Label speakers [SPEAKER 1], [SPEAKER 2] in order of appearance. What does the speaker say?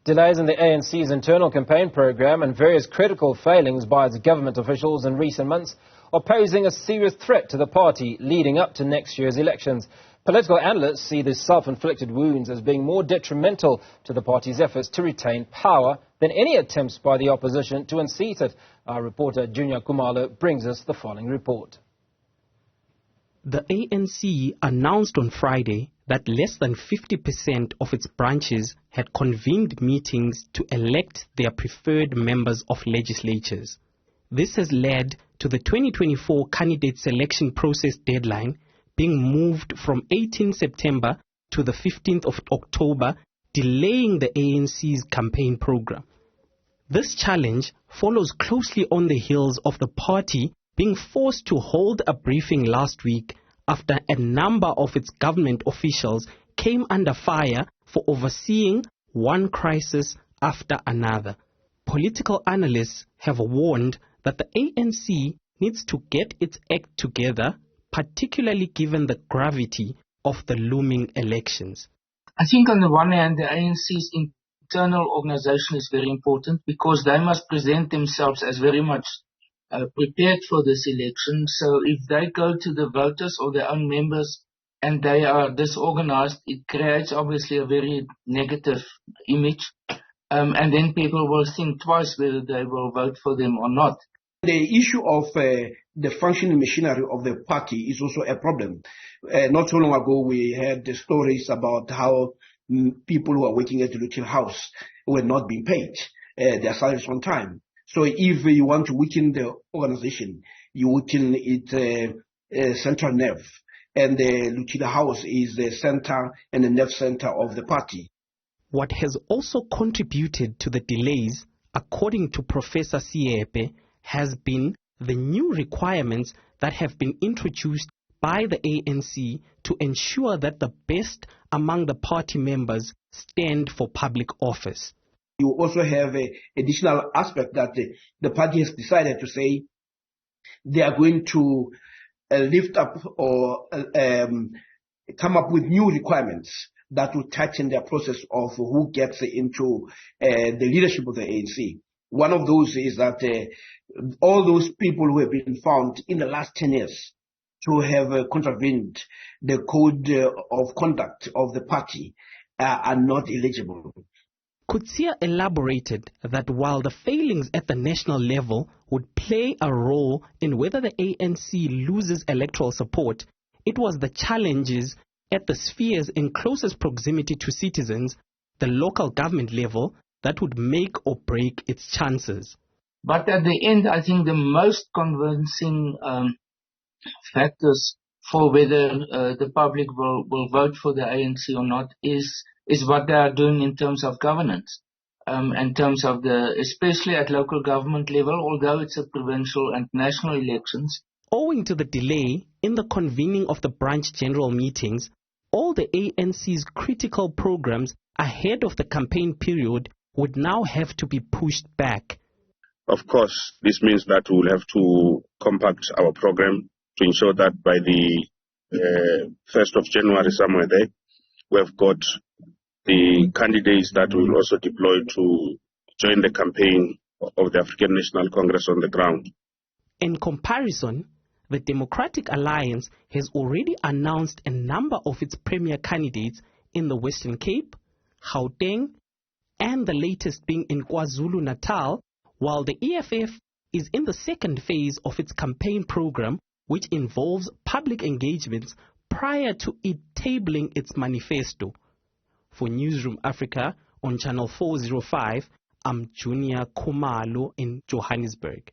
[SPEAKER 1] Delays in the ANC's internal campaign program and various critical failings by its government officials in recent months are posing a serious threat to the party leading up to next year's elections. Political analysts see these self-inflicted wounds as being more detrimental to the party's efforts to retain power than any attempts by the opposition to unseat it. Our reporter Juniour Khumalo brings us the following report.
[SPEAKER 2] The ANC announced on Friday that less than 50% of its branches had convened meetings to elect their preferred members of legislatures. This has led to the 2024 candidate selection process deadline being moved from 18 September to the 15th of October, delaying the ANC's campaign program. This challenge follows closely on the heels of the party being forced to hold a briefing last week after a number of its government officials came under fire for overseeing one crisis after another. Political analysts have warned that the ANC needs to get its act together, particularly given the gravity of the looming elections.
[SPEAKER 3] I think on the one hand, the ANC's internal organization is very important because they must present themselves as very much prepared for this election. So if they go to the voters or their own members and they are disorganized, it creates obviously a very negative image. And then people will think twice whether they will vote for them or not.
[SPEAKER 4] The issue of the functioning machinery of the party is also a problem. Not so long ago, we had the stories about how people who are working at the Lutin House were not being paid their salaries on time. So if you want to weaken the organization, you weaken its central nerve. And the Lutin House is the center and the nerve center of the party.
[SPEAKER 2] What has also contributed to the delays, according to Professor Siepe, has been the new requirements that have been introduced by the ANC to ensure that the best among the party members stand for public office.
[SPEAKER 4] You also have an additional aspect that the party has decided to say they are going to lift up or come up with new requirements that will tighten their process of who gets into the leadership of the ANC. One of those is that all those people who have been found in the last 10 years to have contravened the code of conduct of the party are not eligible.
[SPEAKER 2] Kutsia elaborated that while the failings at the national level would play a role in whether the ANC loses electoral support, it was the challenges at the spheres in closest proximity to citizens, the local government level, that would make or break its chances.
[SPEAKER 3] But at the end, I think the most convincing factors for whether the public will vote for the ANC or not is what they are doing in terms of governance, in terms of especially at local government level, although it's a provincial and national elections.
[SPEAKER 2] Owing to the delay in the convening of the branch general meetings, all the ANC's critical programs ahead of the campaign period would now have to be pushed back.
[SPEAKER 5] Of course, this means that we will have to compact our program to ensure that by the 1st of January, somewhere there, we have got the candidates that will also deploy to join the campaign of the African National Congress on the ground.
[SPEAKER 2] In comparison, the Democratic Alliance has already announced a number of its premier candidates in the Western Cape, Gauteng, and the latest being in KwaZulu-Natal, while the EFF is in the second phase of its campaign program, which involves public engagements prior to it tabling its manifesto. For Newzroom Afrika on Channel 405, I'm Juniour Khumalo in Johannesburg.